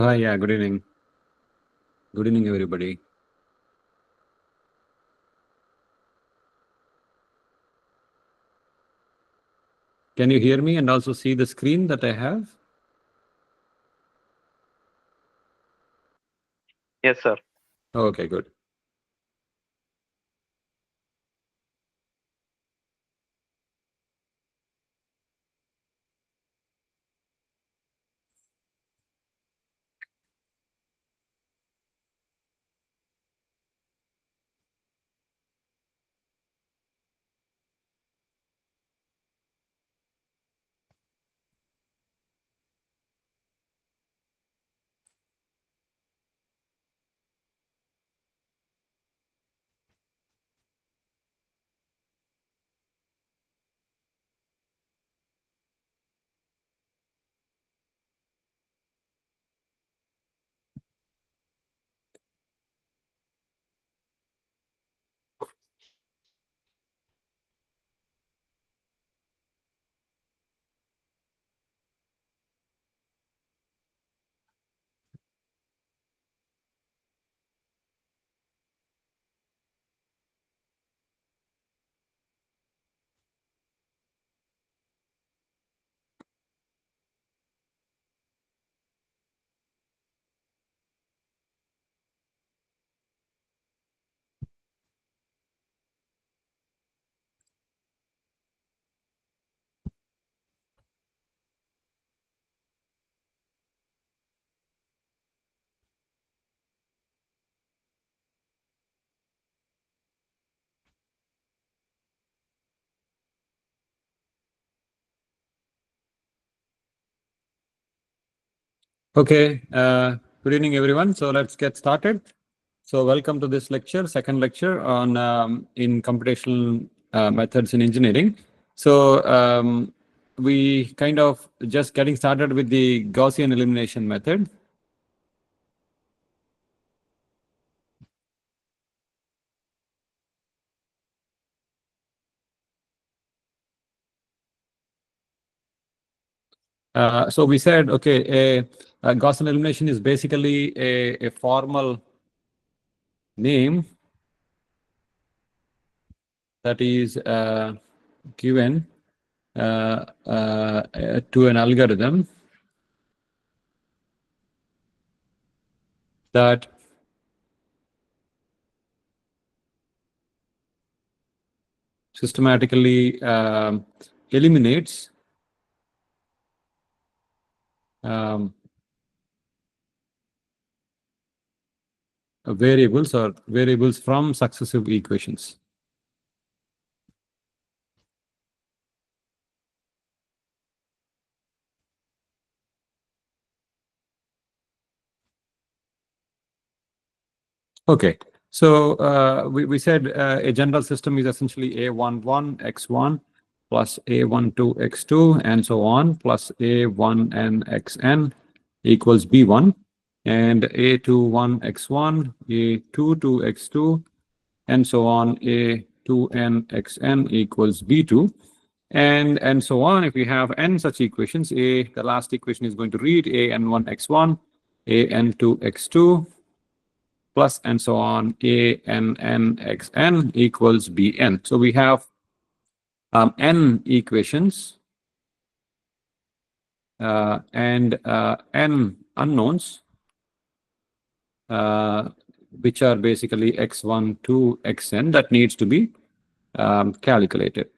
Hi, yeah, good evening. Good evening, everybody. Can you hear me and also see the screen that I have? Yes, sir. Okay, good. Okay, good evening, everyone. So let's get started. So welcome to this lecture, second lecture on in computational methods in engineering. So we kind of just getting started with the Gaussian elimination method. So we said, okay, a Gaussian elimination is basically a formal name that is given to an algorithm that systematically eliminates variables from successive equations. Okay, so we said a general system is essentially A11 x1 plus A12 x2 and so on plus A1n xn equals B1 and A21 x1, A22 x2 and so on, A2n xn equals B2 and so on. If we have n such equations, the last equation is going to read an1 x1, an2 x2 plus and so on, an xn equals bn. So we have n equations and n unknowns, which are basically x1 to xn that needs to be calculated,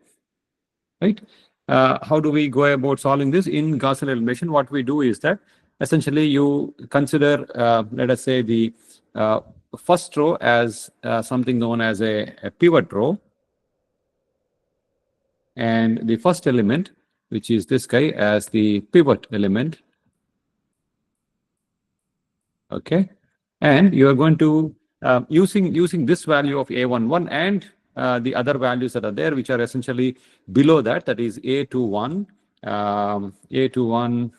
right? How do we go about solving this? In Gaussian elimination, what we do is that essentially you consider, let us say, the first row as something known as a pivot row, and the first element, which is this guy, as the pivot element. Okay, and you are going to using this value of a11 and the other values that are there, which are essentially below that, that is a21, a21,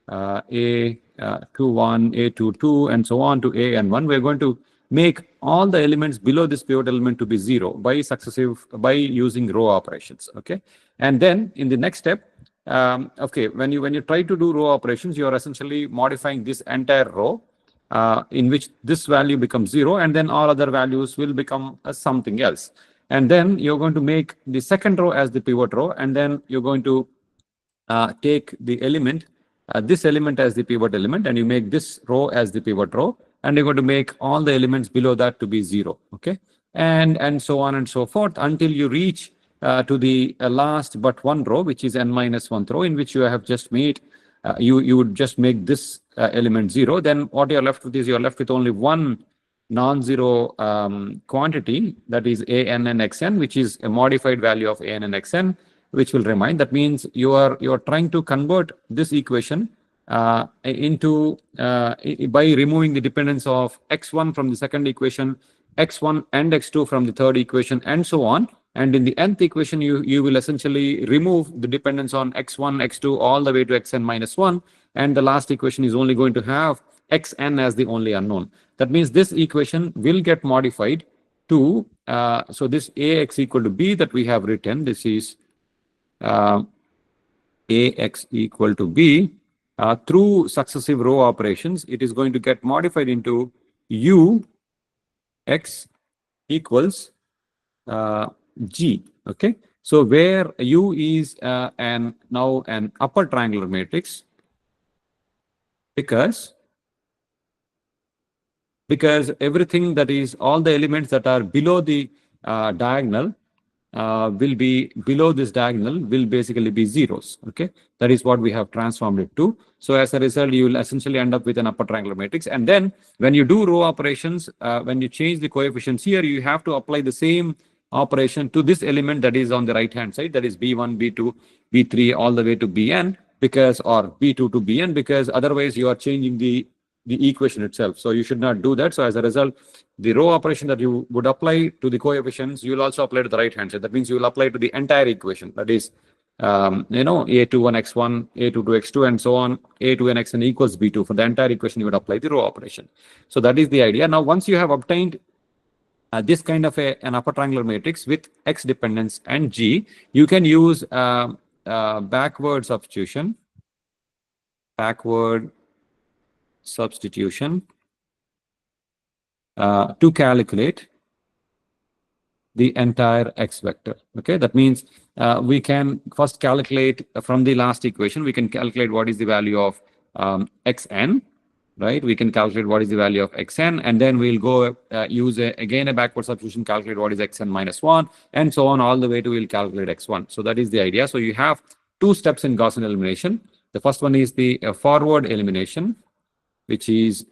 a21, a22, and so on to an1. We're going to make all the elements below this pivot element to be 0 by using row operations. Okay, and then in the next step, okay, when you try to do row operations, you are essentially modifying this entire row in which this value becomes 0, and then all other values will become something else. And then you're going to make the second row as the pivot row, and then you're going to take the element, this element as the pivot element, and you make this row as the pivot row, and you're going to make all the elements below that to be 0. Okay, and so on and so forth until you reach to the last but one row, which is n minus 1th row, in which you have just made you would just make this element 0. Then what you're left with is you're left with only one non-zero quantity, that is an and xn, which is a modified value of an and xn, which will remain. That means you are trying to convert this equation into by removing the dependence of x1 from the second equation, x1 and x2 from the third equation, and so on. And in the nth equation, you will essentially remove the dependence on x1, x2 all the way to xn minus 1. And the last equation is only going to have xn as the only unknown. That means this equation will get modified to, so this ax equal to b that we have written, this is ax equal to b, through successive row operations, it is going to get modified into u x equals g. Okay, so where u is now an upper triangular matrix, because everything that is all the elements that are below the diagonal will be below this diagonal will basically be zeros. Okay, that is what we have transformed it to. So as a result, you will essentially end up with an upper triangular matrix. And then when you do row operations, when you change the coefficients here, you have to apply the same operation to this element that is on the right hand side, that is b1, b2, b3 all the way to bn, because, or b2 to bn, because otherwise you are changing the equation itself. So you should not do that. So as a result, the row operation that you would apply to the coefficients, you will also apply to the right hand side. That means you will apply to the entire equation. That is, a21 x1, a22 x2, and so on, a2n xn equals b2. For the entire equation, you would apply the row operation. So that is the idea. Now, once you have obtained this kind of an upper triangular matrix with x dependence and g, you can use backward substitution to calculate the entire x vector. Okay, that means we can first calculate from the last equation, we can calculate what is the value of xn, right? We can calculate what is the value of xn, and then we'll go use again a backward substitution, calculate what is xn minus 1, and so on all the way to we'll calculate x1. So that is the idea. So you have two steps in Gaussian elimination. The first one is the forward elimination, which is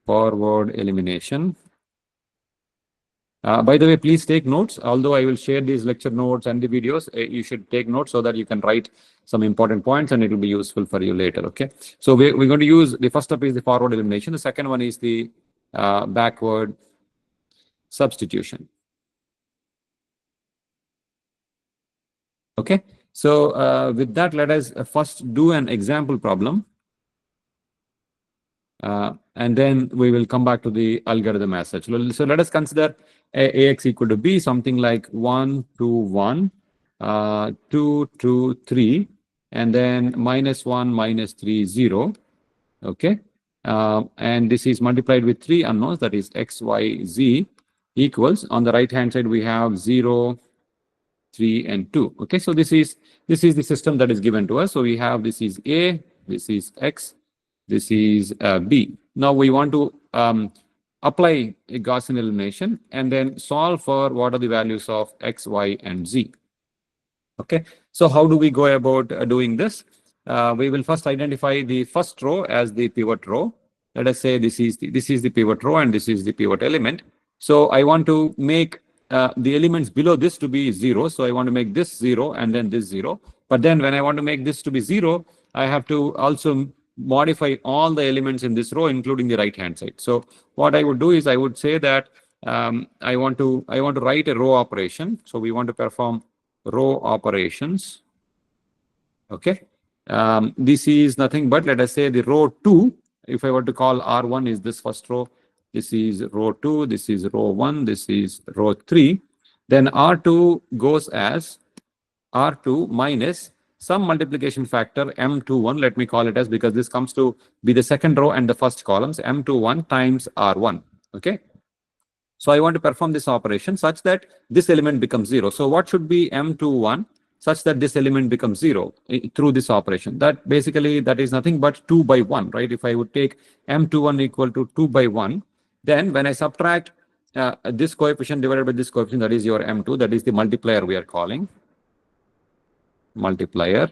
forward elimination. By the way, please take notes. Although I will share these lecture notes and the videos, you should take notes so that you can write some important points and it will be useful for you later. Okay. So we're going to use, the first step is the forward elimination. The second one is the backward substitution. Okay. So with that, let us first do an example problem. And then we will come back to the algorithm as such. So let us consider ax equal to b, something like 1, 2, 1, 2, 2, 3, and then minus 1, minus 3, 0. Okay. And this is multiplied with three unknowns, that is x, y, z, equals, on the right hand side we have 0, 3, and 2. Okay. So this is the system that is given to us. So we have, this is a, this is x, this is b. Now we want to apply a Gaussian elimination and then solve for what are the values of x, y, and z. Okay, so how do we go about doing this? We will first identify the first row as the pivot row. Let us say this is the pivot row and this is the pivot element. So I want to make the elements below this to be 0. So I want to make this 0 and then this 0. But then when I want to make this to be 0, I have to also modify all the elements in this row, including the right hand side. So what I would do is I would say that I want to write a row operation. So we want to perform row operations. Okay. This is nothing but, let us say, the row 2. If I were to call R1 is this first row, this is row 2, this is row 1, this is row 3. Then R2 goes as R2 minus some multiplication factor M21, let me call it as, because this comes to be the second row and the first columns, M21 times R1. Okay. So I want to perform this operation such that this element becomes 0. So what should be M21 such that this element becomes 0 through this operation? That basically, that is nothing but 2 by 1, right? If I would take M21 equal to 2 by 1, then when I subtract this coefficient divided by this coefficient, that is your M2, that is the multiplier we are calling. Multiplier.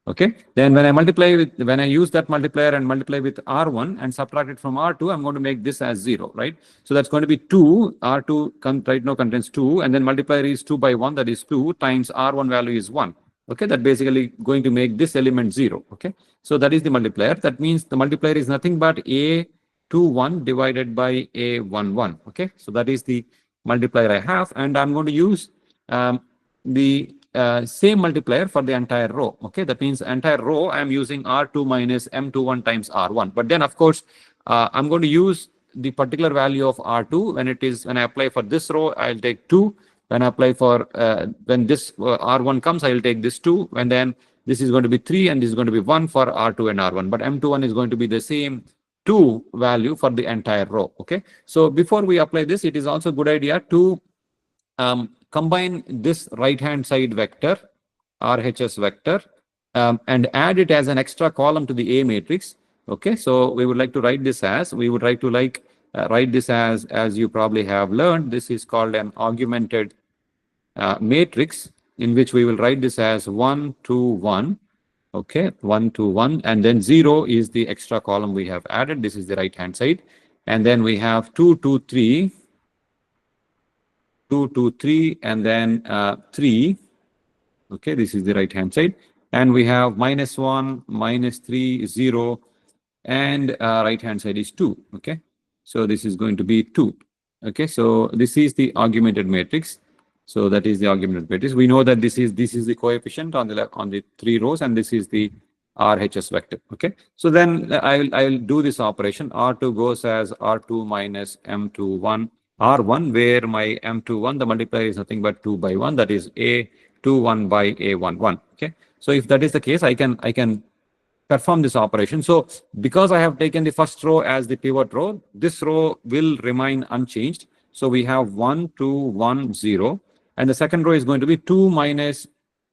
Okay. Then when I use that multiplier and multiply with R1 and subtract it from R2, I'm going to make this as 0, right? So that's going to be 2. R2 right now contains 2, and then multiplier is 2 by 1, that is 2 times R1 value is 1. Okay. That basically going to make this element 0. Okay. So that is the multiplier. That means the multiplier is nothing but A21 divided by A11. Okay. So that is the multiplier I have, and I'm going to use the same multiplier for the entire row. Okay, that means entire row I am using R2 minus M21 times R1. But then of course I'm going to use the particular value of R2 when I apply for this row, I'll take 2. When I apply for when this R1 comes, I will take this 2, and then this is going to be 3 and this is going to be 1 for R2 and R1. But M21 is going to be the same 2 value for the entire row. Okay, so before we apply this, it is also a good idea to combine this right hand side vector, RHS vector, and add it as an extra column to the A matrix. Okay, so we would like to write this as, as you probably have learned, this is called an augmented matrix, in which we will write this as 1, 2, 1. Okay, 1, 2, 1, and then 0 is the extra column we have added. This is the right hand side, and then we have 2, 2, 3. 2, 2, 3, and then 3. Okay, this is the right hand side, and we have -1, -3, 0, and right hand side is 2. Okay, so this is going to be 2. Okay, so this is the augmented matrix. So that is the augmented matrix. We know that this is the coefficient on the 3 rows, and this is the RHS vector. Okay, so then I'll do this operation. R2 goes as R2 minus M21 R1, where my M21, the multiplier is nothing but 2 by 1, that is A21 by A11. Okay, so if that is the case, I can perform this operation. So because I have taken the first row as the pivot row, this row will remain unchanged. So we have 1, 2, 1, 0, and the second row is going to be 2 minus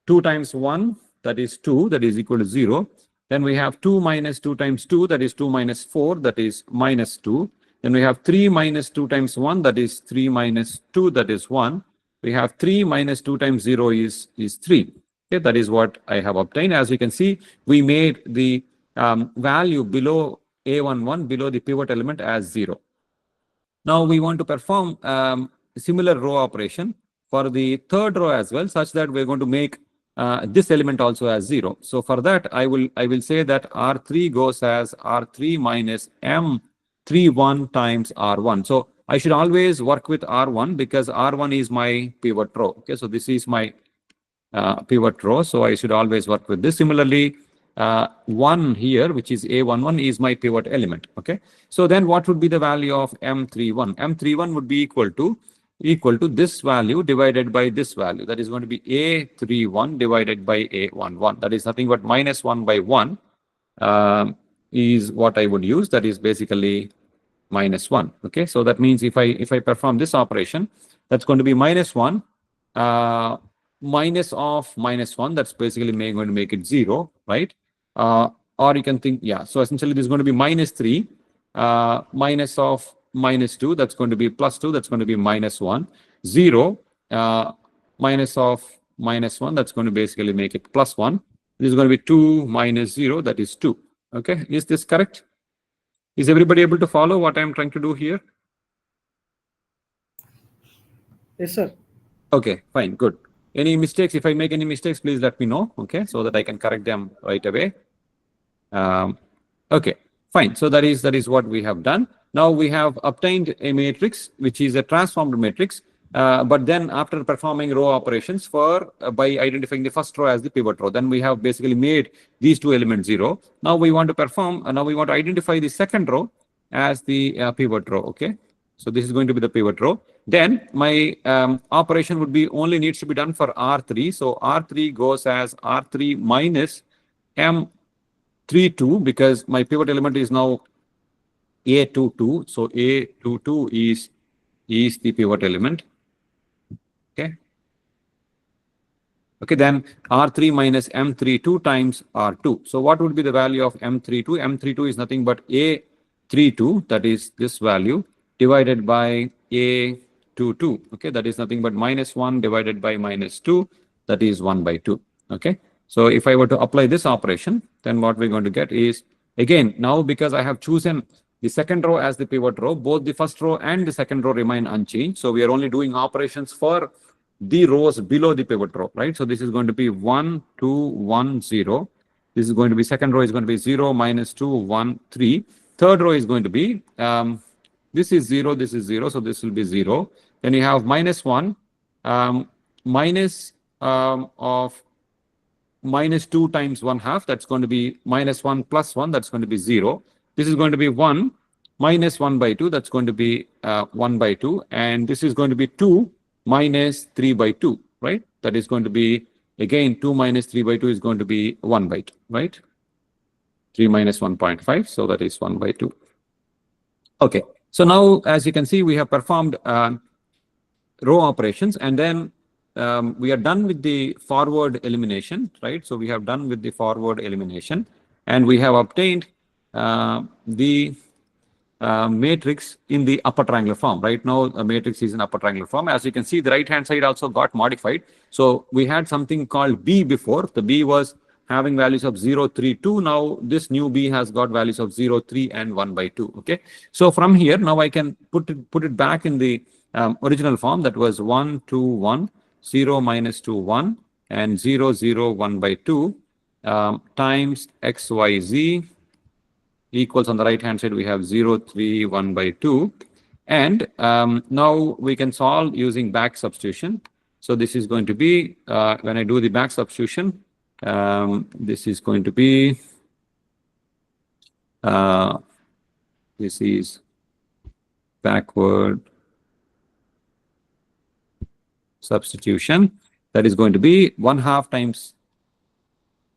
2 times 1, that is 2, that is equal to 0. Then we have 2 minus 2 times 2, that is 2 minus 4, that is minus 2. Then we have 3 minus 2 times 1, that is 3 minus 2, that is 1. We have 3 minus 2 times 0 is 3. Okay, that is what I have obtained. As you can see, we made the value below A11, below the pivot element, as 0. Now we want to perform similar row operation for the third row as well, such that we're going to make this element also as 0. So for that, I will say that R3 goes as R3 minus M31 times R1. So I should always work with R1 because R1 is my pivot row. Okay, so this is my pivot row. So I should always work with this. Similarly, 1 here, which is A11, is my pivot element. Okay, so then what would be the value of M31? M31 would be equal to this value divided by this value. That is going to be A31 divided by A11. That is nothing but minus 1 by 1 is what I would use. That is basically minus 1. Okay, so that means if I perform this operation, that's going to be minus 1 minus of minus 1. That's basically going to make it 0, right? Or you can think, yeah, so essentially this is going to be minus 3 minus of minus 2, that's going to be plus 2, that's going to be minus 1, 0 minus of minus 1, that's going to basically make it plus 1. This is going to be 2 minus 0, that is 2. Okay, is this correct? Is everybody able to follow what I'm trying to do here? Yes, sir. Okay, fine, good. Any mistakes? If I make any mistakes, please let me know, okay, so that I can correct them right away. Okay, fine. So that is what we have done. Now we have obtained a matrix, which is a transformed matrix. But then after performing row operations by identifying the first row as the pivot row, then we have basically made these two elements 0. Now we want to identify the second row as the pivot row. Okay, so this is going to be the pivot row. then my operation would be only needs to be done for R3. So R3 goes as R3 minus M32 because my pivot element is now A22. So A22 is the pivot element. Okay. Okay, then R3 minus M32 times R2. So what would be the value of M32? M32 is nothing but A32, that is this value, divided by A22. Okay, that is nothing but minus 1 divided by minus 2, that is 1 by 2. Okay, so if I were to apply this operation, then what we're going to get is, again, now because I have chosen the second row as the pivot row, both the first row and the second row remain unchanged. So we are only doing operations for the rows below the pivot row, right? So this is going to be 1, 2, 1, 0. This is going to be, second row is going to be 0, minus 2, 1, 3. Third row is going to be, this is 0, this is 0, so this will be 0. Then you have minus 1, minus of minus 2 times 1/2, that's going to be minus 1 plus 1, that's going to be 0. This is going to be 1 minus 1 by 2, that's going to be 1 by 2. And this is going to be 2 minus 3 by 2, right? That is going to be, again, 2 minus 3 by 2 is going to be 1 by 2, right? 3 minus 1.5, so that is 1 by 2. Okay, so now, as you can see, we have performed row operations, and then we are done with the forward elimination, right? So we have done with the forward elimination, and we have obtained the matrix in the upper triangular form. Right now, a matrix is in upper triangular form. As you can see, the right-hand side also got modified. So we had something called B before. The B was having values of 0, 3, 2. Now this new B has got values of 0, 3, and 1 by 2. Okay. So from here, now I can put it back in the original form. That was 1, 2, 1, 0, minus 2, 1, and 0, 0, 1 by 2 times x, y, z equals, on the right hand side we have 0, 3, 1 by 2. And now we can solve using back substitution. So this is going to be, when I do the back substitution, this is going to be, this is backward substitution. That is going to be 1/2 times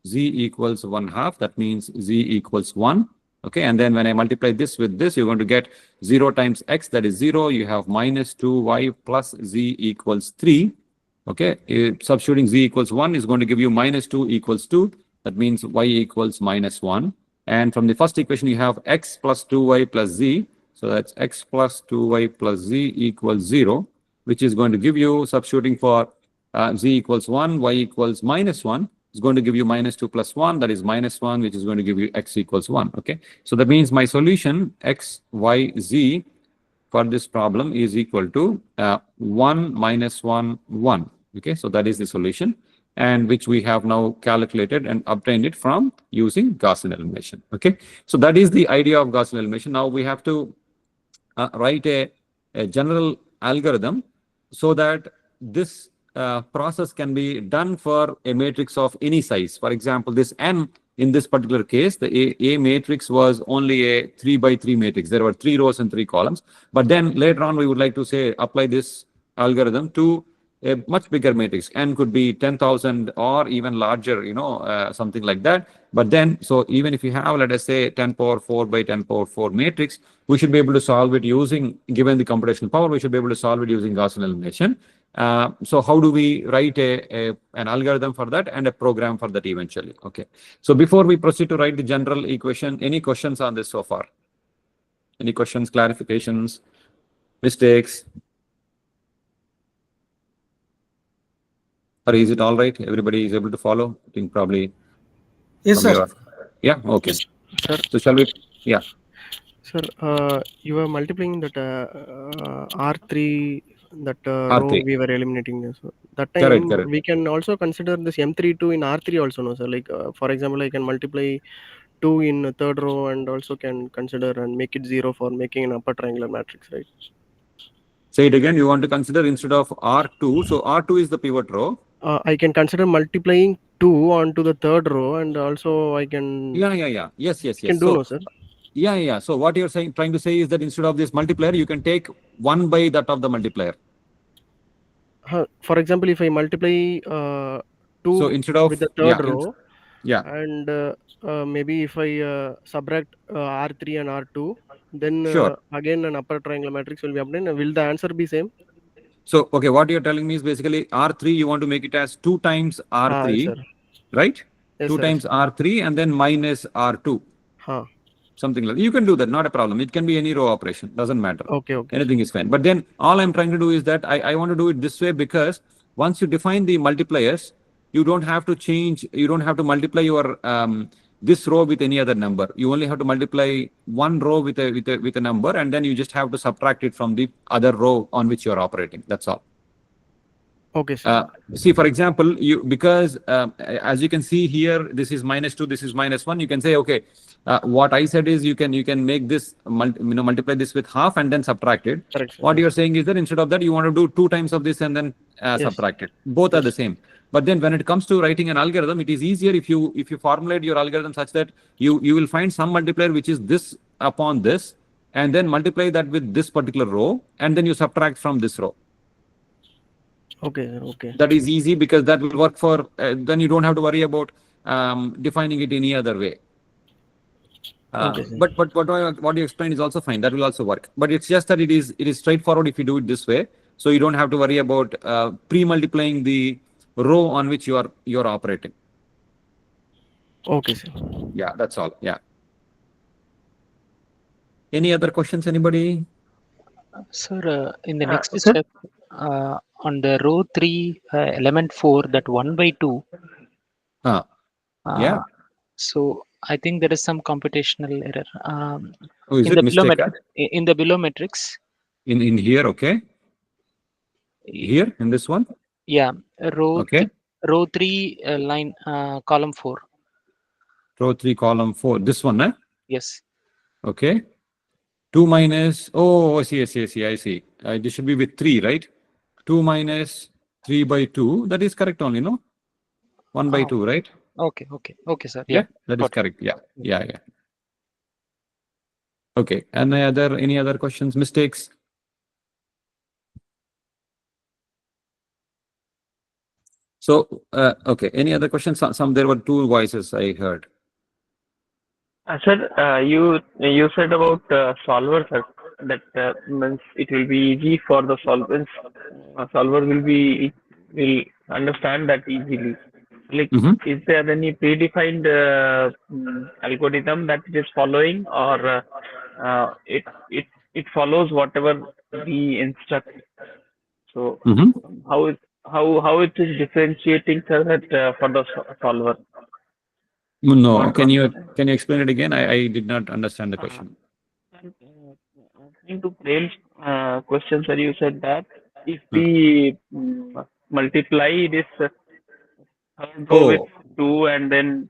z equals 1/2. That means z equals 1. Okay, and then when I multiply this with this, you're going to get 0 times x, that is 0. You have minus 2y plus z equals 3. Okay, substituting z equals 1 is going to give you minus 2 equals 2. That means y equals minus 1. And from the first equation, you have x plus 2y plus z. So that's x plus 2y plus z equals 0, which is going to give you, substituting for z equals 1, y equals minus 1. Is going to give you minus 2 plus 1, that is minus 1, which is going to give you x equals 1. Okay, so that means my solution x, y, z for this problem is equal to 1 minus 1, 1. Okay, so that is the solution, and which we have now calculated and obtained it from using Gaussian elimination. Okay, so that is the idea of Gaussian elimination. Now we have to write a general algorithm so that this process can be done for a matrix of any size. For example, this n in this particular case, the A matrix was only a 3 by 3 matrix. There were 3 rows and 3 columns. But then later on, we would like to say apply this algorithm to a much bigger matrix. N could be 10,000 or even larger, something like that. But then, so even if you have, let us say, 10 power 4 by 10 power 4 matrix, we should be able to solve it using, given the computational power, we should be able to solve it using Gaussian elimination. So how do we write an algorithm for that and a program for that eventually? Okay. So before we proceed to write the general equation, any questions on this so far? Any questions, clarifications, mistakes? Or is it all right? Everybody is able to follow? I think probably. Yes, sir. Yeah. Okay. Yes, sir. So shall we? Yeah. Sir, you were multiplying that R3, that row R3. we were eliminating. So that time Correct. we can also consider this M32 in R3 also, no, sir? Like, for example, I can multiply 2 in the third row and also can consider and make it 0 for making an upper triangular matrix, right? Say it again. You want to consider instead of R2. So R2 is the pivot row. I can consider multiplying 2 onto the third row, and also I can. Yeah. Yes. Can do, So, no, sir? Yeah. So what you're trying to say is that instead of this multiplier, you can take 1 by that of the multiplier. For example, if I multiply 2 So instead of with the third row, yeah, and maybe if I subtract R3 and R2, then sure. again an upper triangular matrix will be obtained. Will the answer be same? So okay, what you're telling me is basically R3 you want to make it as 2 times Yes, R3, sir. right? Yes, 2 sir. Yes, times sir. R3 and then minus R2. Something like that. You can do that, not a problem. It can be any row operation, doesn't matter. Okay. Anything is fine. But then all I'm trying to do is that I want to do it this way, because once you define the multipliers, you don't have to change, you don't have to multiply your this row with any other number. You only have to multiply one row with a number, and then you just have to subtract it from the other row on which you're operating. That's all. Okay, sir. See, for example, because as you can see here, this is -2, this is -1. You can say, okay, what I said is you can make this multiply this with half and then subtract it. Correct, sir. What you're saying is that instead of that, you want to do 2 times of this and then subtract it. Both are the same. But then when it comes to writing an algorithm, it is easier if you formulate your algorithm such that you will find some multiplier which is this upon this, and then multiply that with this particular row, and then you subtract from this row. Okay, sir. Okay. That is easy because that will work for, then you don't have to worry about defining it any other way. Okay, but what you explained is also fine. That will also work. But it's just that it is straightforward if you do it this way. So you don't have to worry about pre-multiplying the row on which you are operating. Okay, sir. Yeah, that's all. Yeah. Any other questions, anybody? Sir, in the next step, on the row 3, element 4, that 1 by 2. Yeah. So I think there is some computational error. Is in it the mistake? in the below matrix. In here, okay. Here in this one. Yeah, row okay. Row 3, line column 4. Row 3, column 4. This one, eh? Yes. Okay. 2 minus, I see. I see. This should be with 3, right? 2 minus 3 by 2. That is correct only, no? 1 by 2, right? Okay, sir. Yeah, that is correct. Yeah. Okay. And any other questions, mistakes? So, okay. Any other questions? There were 2 voices I heard. Sir, you said about solver, sir, that means it will be easy for the solvers. Solver will understand that easily. Like, is there any predefined algorithm that it is following, or it follows whatever we instruct? So how it is differentiating, sir, that for the solver? No, can you explain it again? I did not understand the question. To Prem's question, sir, you said that if we multiply this third row with 2 and then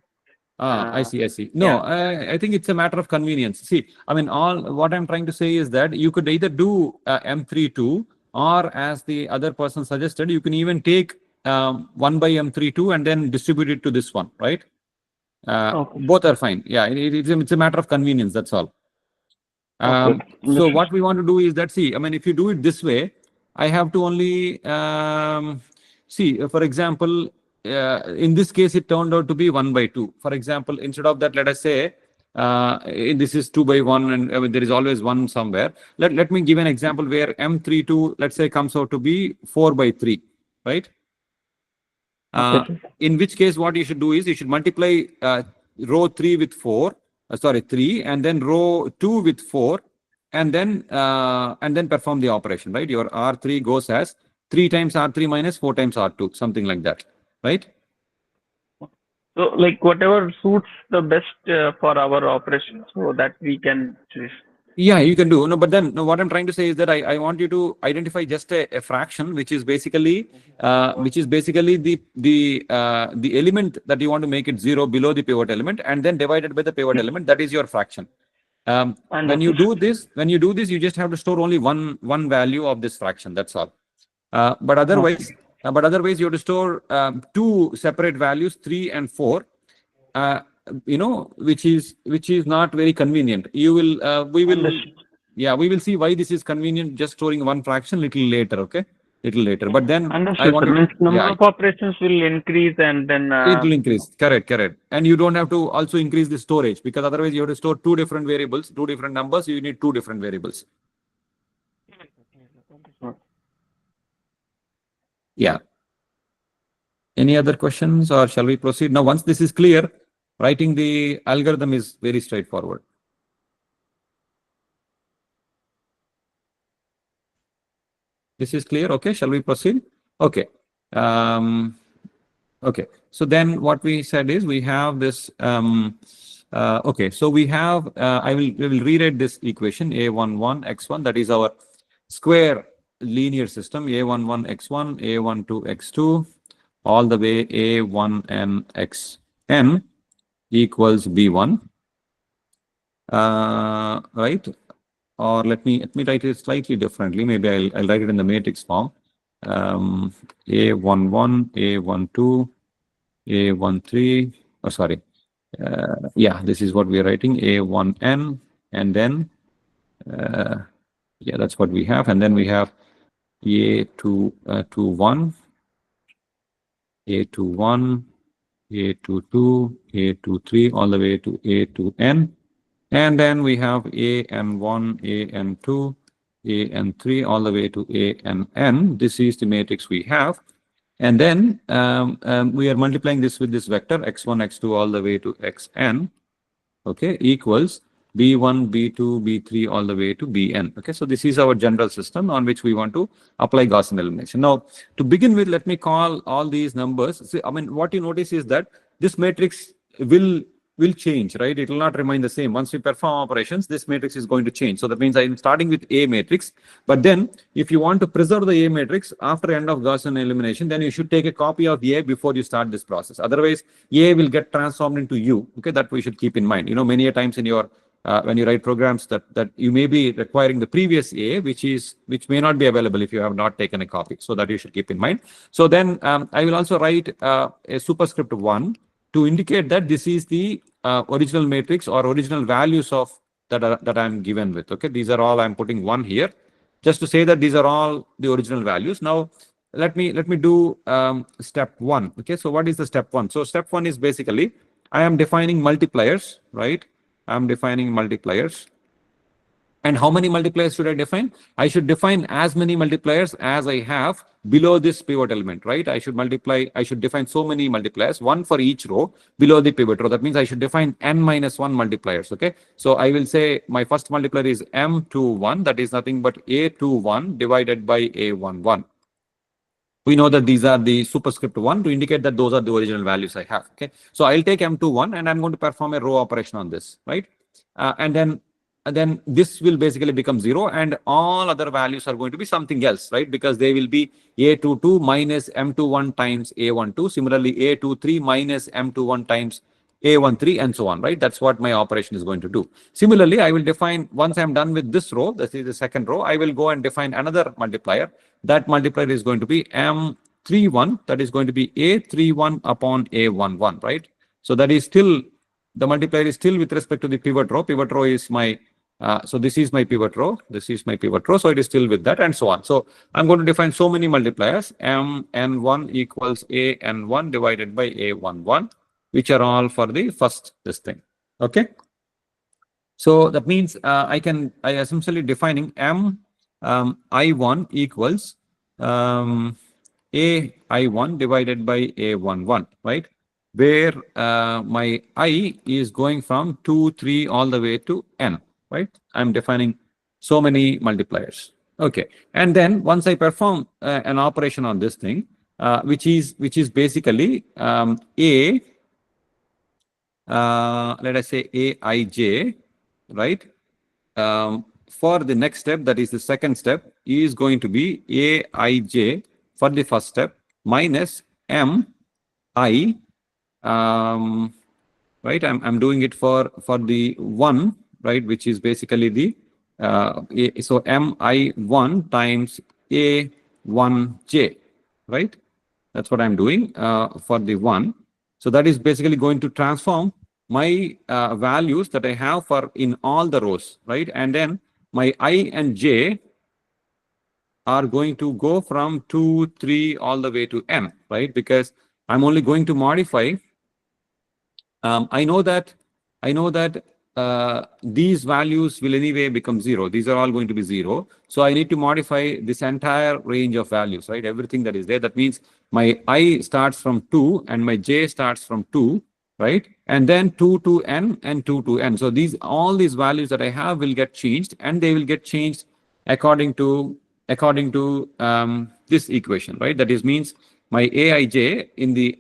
I see. No, I think it's a matter of convenience. See, I mean, what I'm trying to say is that you could either do M32, or as the other person suggested, you can even take 1 by M32 and then distribute it to this one, right? Both are fine. Yeah, it's a matter of convenience. That's all. So what we want to do is that, see, I mean, if you do it this way, I have to only see, for example, in this case, it turned out to be 1 by 2. For example, instead of that, let us say this is 2 by 1, and there is always 1 somewhere. Let me give an example where M32, let's say, comes out to be 4 by 3, right? In which case, what you should do is you should multiply row 3 with 3, and then row 2 with 4, and then perform the operation, right? Your R3 goes as 3 times R3 minus 4 times R2, something like that, right? So, like, whatever suits the best for our operation, so that we can choose. Yeah, you can do. No, but then what I'm trying to say is that I want you to identify just a fraction, which is basically the element that you want to make it 0 below the pivot element, and then divided by the pivot element. That is your fraction. When you do this, you just have to store only one value of this fraction. That's all. But otherwise, you have to store 2 separate values, 3 and 4. which is not very convenient. We will Understood. yeah, we will see why this is convenient, just storing one fraction little later, okay? Little later. But then I Understood, want sir. to, Means number yeah, of operations will increase and then it will increase. Correct. And you don't have to also increase the storage, because otherwise you have to store two different variables, two different numbers. You need two different variables. Yeah. Any other questions, or shall we proceed? Now, once this is clear, writing the algorithm is very straightforward. This is clear. Okay. Shall we proceed? Okay. Okay. So then what we said is we have this. Okay. So we have. We will rewrite this equation a11 x1. That is our square linear system. a11 x1, a12 x2, all the way a1 and xn equals b1. Right. Or let me write it slightly differently. Maybe I'll write it in the matrix form. A11, A12, A13. Oh, sorry. Yeah, this is what we are writing. A1n, and then yeah, that's what we have. And then we have A21, A21, A22, A23, all the way to A2n. And then we have AN1, AN2, AN3, all the way to ANN. This is the matrix we have. And then we are multiplying this with this vector, x1, x2, all the way to xn, okay, equals b1, b2, b3, all the way to bn. Okay, so this is our general system on which we want to apply Gaussian elimination. Now, to begin with, let me call all these numbers. See, I mean, what you notice is that this matrix will change, right? It will not remain the same. Once we perform operations, this matrix is going to change. So that means I'm starting with A matrix. But then if you want to preserve the A matrix after end of Gaussian elimination, then you should take a copy of A before you start this process. Otherwise, A will get transformed into U. Okay, that we should keep in mind. Many a times in your when you write programs that you may be requiring the previous A, which may not be available if you have not taken a copy. So that you should keep in mind. So then I will also write a superscript 1 to indicate that this is the original matrix or original values of that I'm given with. Okay, these are all I'm putting 1 here, just to say that these are all the original values. Now let me do step 1. Okay, so what is the step 1? So step 1 is basically I am defining multipliers, right? I'm defining multipliers. And how many multipliers should I define? I should define as many multipliers as I have below this pivot element, right? I should define so many multipliers, 1 for each row below the pivot row. That means I should define n minus 1 multipliers, okay? So I will say my first multiplier is m21, that is nothing but a21 divided by a11. We know that these are the superscript 1 to indicate that those are the original values I have, okay? So I'll take m21 and I'm going to perform a row operation on this, right? And then this will basically become 0, and all other values are going to be something else, right? Because they will be a22 minus m21 times a12. Similarly, a23 minus m21 times a13, and so on, right? That's what my operation is going to do. Similarly, I will define, once I'm done with this row, this is the second row, I will go and define another multiplier. That multiplier is going to be m31, that is going to be a31 upon a11, right? So that is still, the multiplier is still with respect to the pivot row. Pivot row is my so this is my pivot row, this is my pivot row, so it is still with that, and so on. So I'm going to define so many multipliers, mn1 equals an1 divided by a11, which are all for the first this thing, okay? So that means I essentially defining I1 equals ai1 divided by a11, right? Where my I is going from 2, 3 all the way to n, right? I'm defining so many multipliers. Okay, and then once I perform an operation on this thing, which is basically let us say aij, right? For the next step, that is the second step, is going to be aij for the first step minus mi. Right, I'm doing it for the 1, right, which is basically the so mi1 times a1j, right? That's what I'm doing for the 1. So that is basically going to transform my values that I have for in all the rows, right? And then my I and j are going to go from 2, 3 all the way to m, right? Because I'm only going to modify. I know that these values will anyway become 0. These are all going to be 0. So I need to modify this entire range of values, right? Everything that is there. That means my I starts from 2 and my j starts from 2, right? And then 2 to n and 2 to n. So all these values that I have will get changed, and they will get changed according to this equation, right? That is means my aij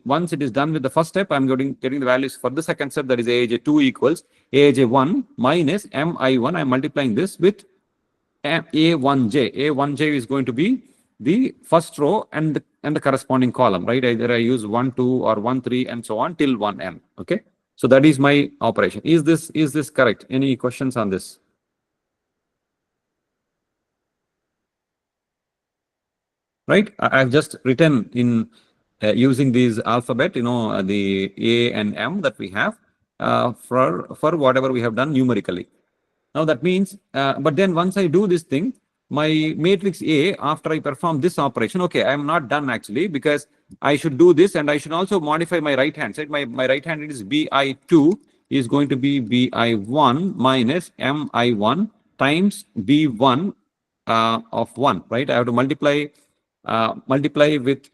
once it is done with the first step, I'm getting the values for the second step, that is aij2 equals aij1 minus mi1. I'm multiplying this with a1j. A1j is going to be the first row and the corresponding column, right? Either I use 1, 2 or 1, 3 and so on till 1m. Okay. So that is my operation. Is this correct? Any questions on this? Right? I've just written in using these alphabet, the A and M that we have for whatever we have done numerically. Now that means, but then once I do this thing, my matrix A, after I perform this operation, okay, I'm not done actually, because I should do this, and I should also modify my right hand side. My right hand is BI2 is going to be BI1 minus MI1 times B1 of 1, right? I have to multiply with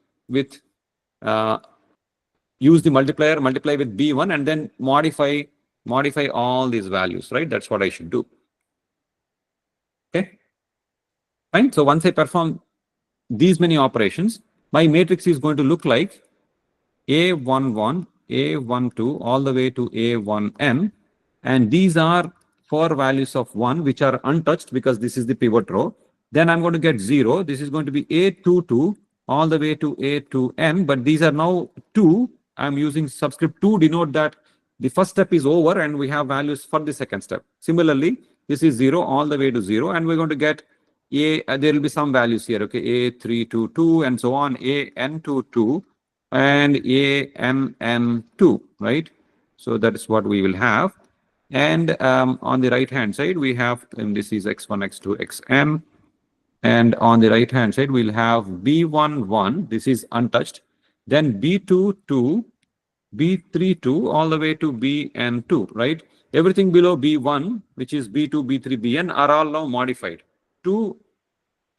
use the multiplier, multiply with B1, and then modify all these values, right? That's what I should do. Okay, fine. So once I perform these many operations, my matrix is going to look like A11, A12, all the way to A1n, and these are 4 values of 1 which are untouched because this is the pivot row. Then I'm going to get 0. This is going to be A22 all the way to A2n, but these are now 2. I'm using subscript 2 to denote that the first step is over and we have values for the second step. Similarly, this is 0 all the way to 0, and we're going to get there will be some values here, okay, A322 and so on, AN22 and ANN2, right? So that is what we will have. And on the right hand side, we have, and this is x1, x2, xn. And on the right hand side, we'll have B11, this is untouched. Then B22, B32, all the way to BN2, right? Everything below B1, which is B2, B3, Bn, are all now modified to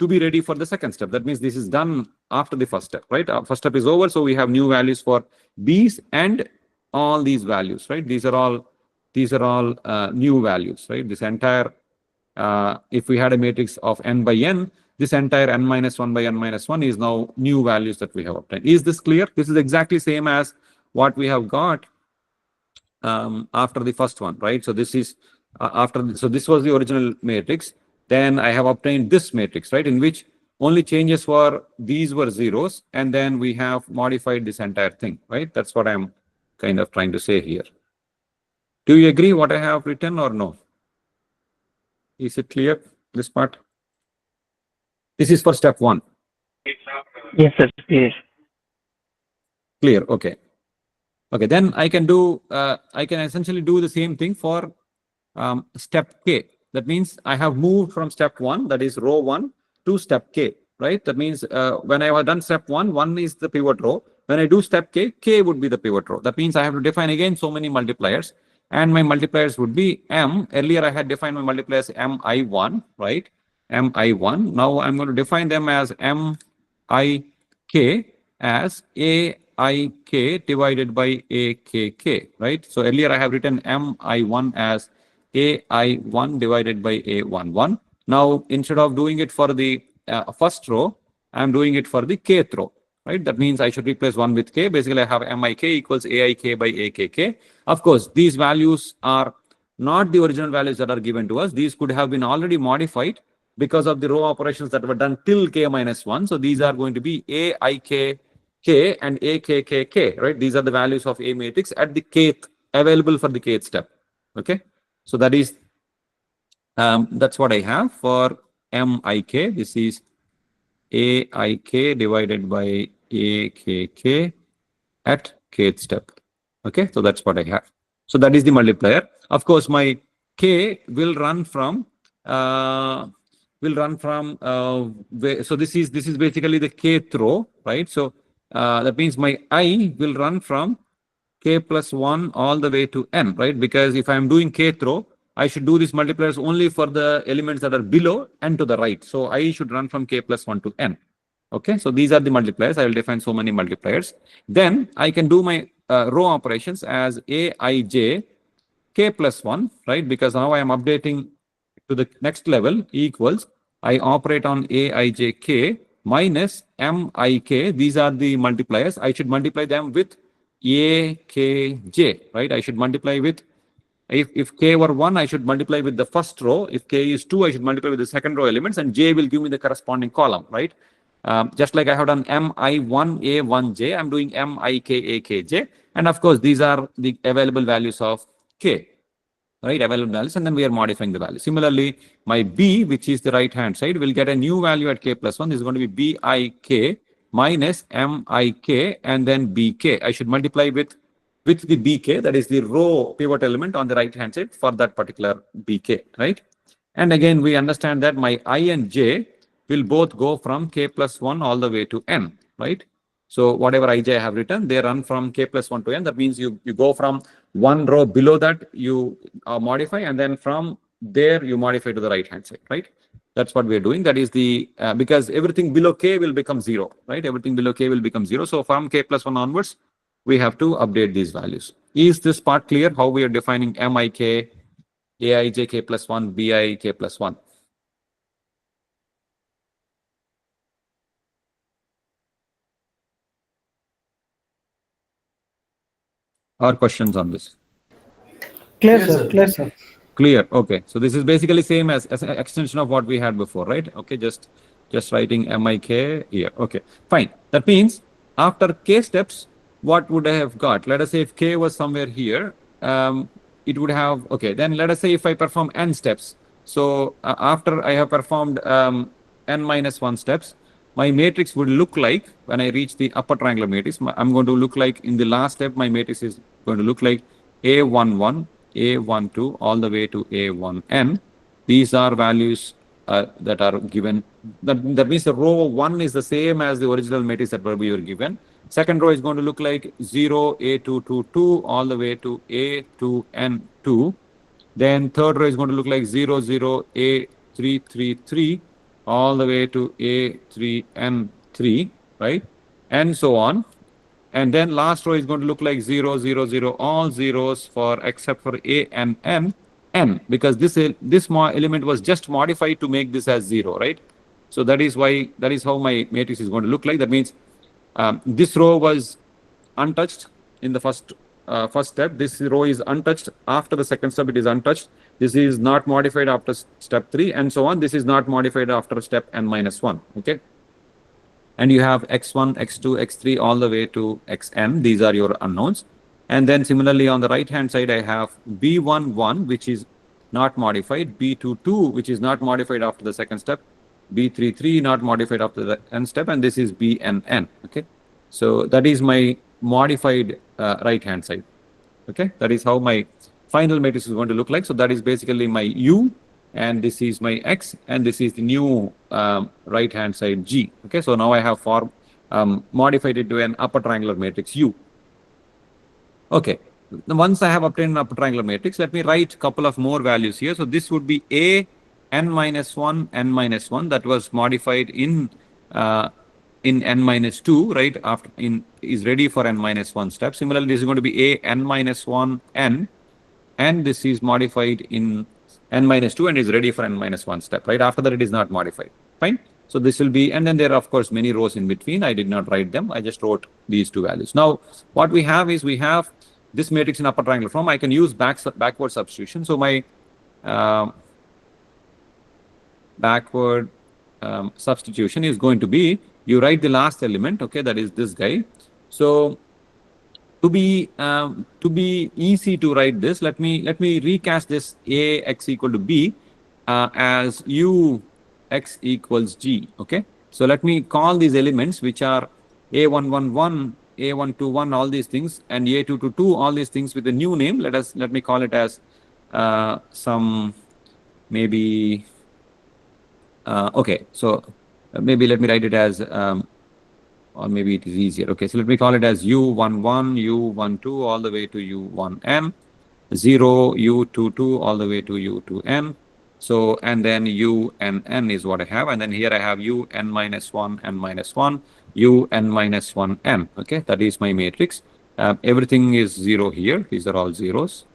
be ready for the second step. That means this is done after the first step, right? First step is over, so we have new values for B's and all these values, right? These are all new values, right? This entire, if we had a matrix of n by n, this entire n minus 1 by n minus 1 is now new values that we have obtained. Is this clear? This is exactly same as what we have got after the first one, right? So this is so this was the original matrix. Then I have obtained this matrix, right, in which only changes were these were zeros, and then we have modified this entire thing, right? That's what I'm kind of trying to say here. Do you agree what I have written or no? Is it clear, this part? This is for step 1. Yes, sir. Yes. Clear. Okay. Okay. Then I can do. I can essentially do the same thing for step K. That means I have moved from step 1, that is row 1, to step K, right? That means when I have done step 1, 1 is the pivot row. When I do step K, K would be the pivot row. That means I have to define again so many multipliers, and my multipliers would be M. Earlier I had defined my multipliers MI1, right? MI1. Now I'm going to define them as MIK as AIK divided by AKK, right? So earlier I have written MI1 as AI1 divided by A11. Now, instead of doing it for the first row, I'm doing it for the kth row, right? That means I should replace 1 with k. Basically, I have MIK equals AIK by AKK. Of course, these values are not the original values that are given to us. These could have been already modified because of the row operations that were done till k minus 1. So these are going to be AIK K and AKKK, right? These are the values of A matrix at the kth, available for the kth step, okay? So that is, that's what I have for MIK. This is AIK divided by AKK at kth step. Okay, so that's what I have. So that is the multiplier. Of course, my k will run from so this is basically the kth row, right? So that means my I will run from k plus 1 all the way to n, right? Because if I'm doing kth row, I should do these multipliers only for the elements that are below and to the right. So I should run from k plus 1 to n. Okay, so these are the multipliers. I will define so many multipliers. Then I can do my row operations as aij k plus 1, right? Because now I am updating to the next level equals, I operate on aijk minus mik. These are the multipliers. I should multiply them with akj, right? I should multiply with, if k were 1, I should multiply with the first row. If k is 2, I should multiply with the second row elements, and j will give me the corresponding column, right? Just like I have done mi1a1j, I'm doing mikakj. And of course, these are the available values of k, right? Available values, and then we are modifying the value. Similarly, my b, which is the right hand side, will get a new value at k plus 1. This is going to be bik minus mik and then bk. I should multiply with the bk, that is the row pivot element on the right hand side for that particular bk, right? And again, we understand that my I and j will both go from k plus 1 all the way to n, right? So whatever ij I have written, they run from k plus 1 to n. That means you go from one row below that, you modify, and then from there you modify to the right hand side, right? That's what we're doing. That is the, because everything below k will become 0, right? Everything below k will become 0. So from k plus 1 onwards, we have to update these values. Is this part clear, how we are defining mik, aij k plus 1, bi k plus 1? Or questions on this? Clear, sir. Clear, sir. Clear. Okay. So this is basically same as an extension of what we had before, right? Okay. Just writing mik here. Okay. Fine. That means after k steps, what would I have got? Let us say if k was somewhere here, it would have, okay. Then let us say if I perform n steps. So after I have performed n minus 1 steps, my matrix would look like, when I reach the upper triangular matrix, I'm going to look like, in the last step, my matrix is going to look like A11, A12, all the way to A1n. These are values that are given. That means the row 1 is the same as the original matrix that we were given. Second row is going to look like 0, A222, all the way to A2n2. Then third row is going to look like 0, 0, A333, all the way to A3n3, right? And so on. And then last row is going to look like 0, 0, 0, all zeros for except for A and n, because this element was just modified to make this as 0, right? So that is how my matrix is going to look like. That means this row was untouched in the first step. This row is untouched. After the second step, it is untouched. This is not modified after step 3, and so on. This is not modified after step n minus 1. Okay. And you have x1, x2, x3, all the way to xn. These are your unknowns. And then similarly on the right hand side, I have b11, which is not modified, b22, which is not modified after the second step, b33 not modified after the n step, and this is bnn. Okay. So that is my modified right hand side. Okay. That is how my final matrix is going to look like. So that is basically my u, and this is my x, and this is the new right hand side g. Okay. So now I have modified it to an upper triangular matrix u. Okay. Once I have obtained an upper triangular matrix, let me write a couple of more values here. So this would be a n minus 1, n minus 1, that was modified in n minus 2, right? After is ready for n minus 1 step. Similarly, this is going to be a n minus 1 n, and this is modified in n minus 2 and is ready for n minus 1 step, right? After that, it is not modified. Fine. So this will be, and then there are of course many rows in between. I did not write them. I just wrote these two values. Now, what we have is we have this matrix in upper triangular form. I can use backward substitution. So my backward substitution is going to be, you write the last element, okay, that is this guy. So to be easy to write this, let me recast this a x equal to b as u x equals g. Okay, so let me call these elements, which are a111 A121, all these things, and A222, all these things with a new name. Let me call it as some maybe okay. So maybe let me write it as or maybe it is easier. Okay, so let me call it as U11, U12 all the way to U1n, 0, U22 all the way to U2n. So, and then UNN is what I have. And then here I have UN minus 1, N minus 1, UN minus 1, N. Okay, that is my matrix. Everything is 0 here. These are all zeros.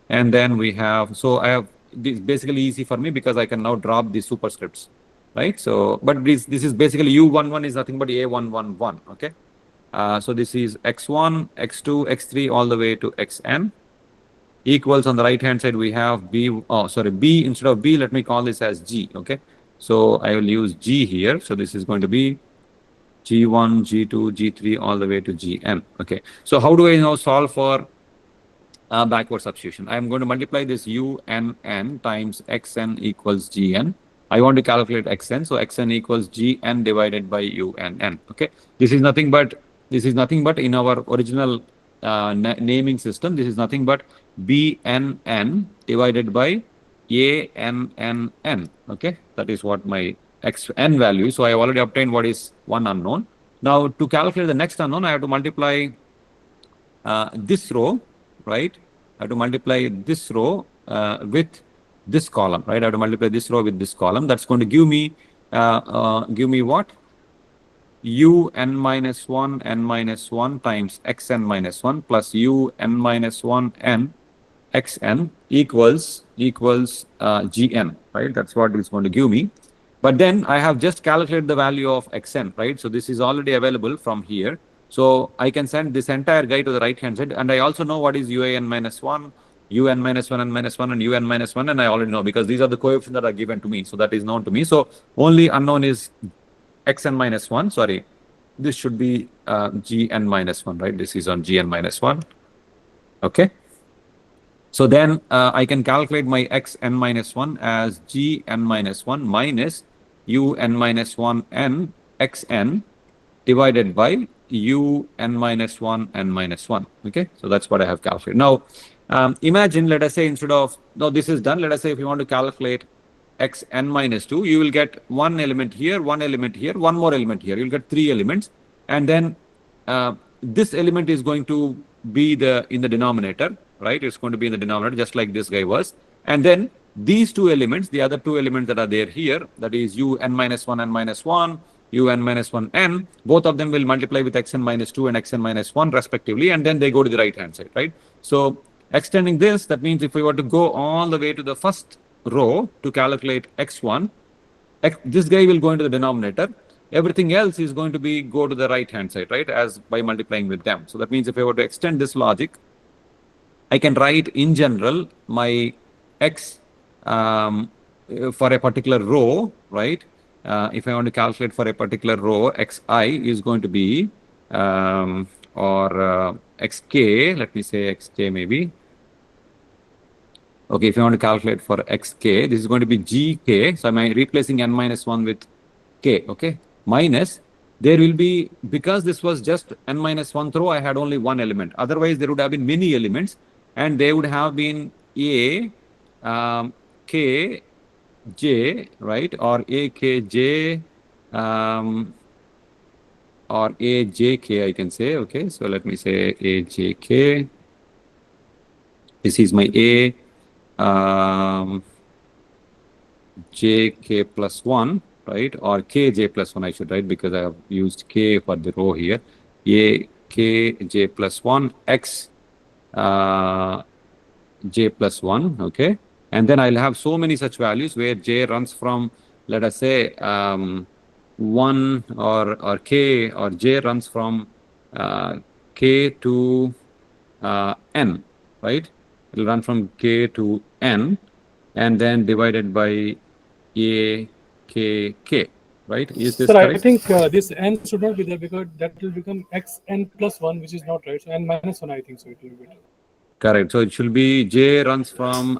And then we have, so I have, this basically easy for me because I can now drop the superscripts, right? So, but this is basically U11 is nothing but A111, okay? So this is X1, X2, X3 all the way to Xn. Equals on the right hand side we have B, B instead of B, let me call this as G, okay? So I will use G here. So this is going to be G1, G2, G3 all the way to Gn, okay? So how do I now solve for backward substitution? I'm going to multiply this UNN times Xn equals Gn. I want to calculate Xn, so Xn equals Gn divided by UNN, okay? This is nothing but in our original naming system, this is nothing but BNN divided by ANNN, okay? That is what my Xn value. So I have already obtained what is one unknown. Now to calculate the next unknown, I have to multiply this row, right? I have to multiply this row with this column, right? I have to multiply this row with this column. That's going to give me what? UN minus 1, N minus 1 times Xn minus 1 plus UN minus 1, N Xn equals Gn, right? That's what it's going to give me. But then I have just calculated the value of Xn, right? So this is already available from here. So I can send this entire guy to the right hand side, and I also know what is UAN minus 1, UN minus 1, N minus 1, and UN minus 1, and I already know because these are the coefficients that are given to me. So that is known to me. So only unknown is Xn minus 1. Sorry, this should be Gn minus 1, right? This is on Gn minus 1. Okay. So then I can calculate my Xn minus 1 as Gn minus 1 minus UN minus 1 N Xn divided by UN minus 1 N minus 1. Okay, so that's what I have calculated. Now, imagine, let us say instead of, no, this is done. Let us say if you want to calculate Xn minus 2, you will get one element here, one element here, one more element here. You'll get 3 elements. And then this element is going to be in the denominator, right? It's going to be in the denominator just like this guy was. And then these 2 elements, the other 2 elements that are there here, that is UN minus 1, N minus 1, UN minus 1, N, both of them will multiply with Xn minus 2 and Xn minus 1 respectively, and then they go to the right hand side, right? So extending this, that means if we were to go all the way to the first row to calculate X1, this guy will go into the denominator. Everything else is going to go to the right hand side, right? As by multiplying with them. So that means if I were to extend this logic, I can write in general my X for a particular row, right? If I want to calculate for a particular row, Xi is going to be, Xk, let me say Xk maybe. Okay, if I want to calculate for Xk, this is going to be Gk. So am I replacing N minus 1 with K, okay? Minus, there will be, because this was just N minus 1th row, I had only one element. Otherwise, there would have been many elements, and they would have been A, K, J, right? Or AKJ, or AJK, I can say, okay? So let me say AJK. This is my A, JK plus 1, right? Or KJ plus 1, I should write, because I have used K for the row here. A, KJ plus 1, X, J plus 1, okay? And then I'll have so many such values where J runs from, let us say, 1 or K, or J runs from K to N, right? It will run from K to N, and then divided by A, K, K, right? Is this correct? I think this N should not be there because that will become Xn plus 1, which is not right. So N minus 1, I think so it will be better. Correct. So it should be J runs from,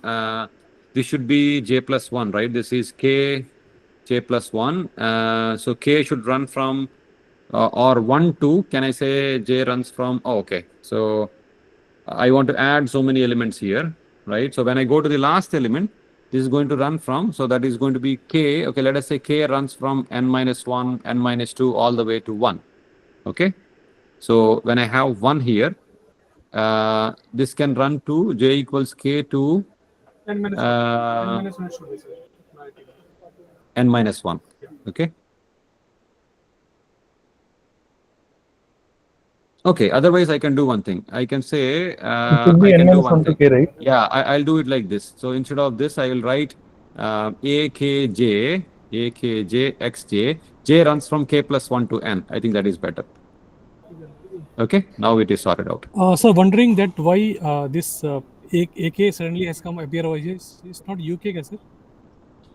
this should be J plus 1, right? This is K, J plus 1. So K should run from or 1, 2, can I say j runs from, oh, okay. So I want to add so many elements here, right? So when I go to the last element, this is going to run from, so that is going to be k. Okay, let us say k runs from n minus 1, n minus 2, all the way to 1. Okay. So when I have 1 here, this can run to j equals k to N minus 1. N minus 1 should be, sir. n minus 1. Okay. Okay, otherwise I can do one thing. I can say, It should be I n can do minus one 1 to thing. k, right? Yeah, I'll do it like this. So instead of this, I will write akj, akj, xj. J runs from k plus 1 to n. I think that is better. Okay, now it is sorted out. So wondering that why this AK suddenly has come appear over here. It's not UK, sir.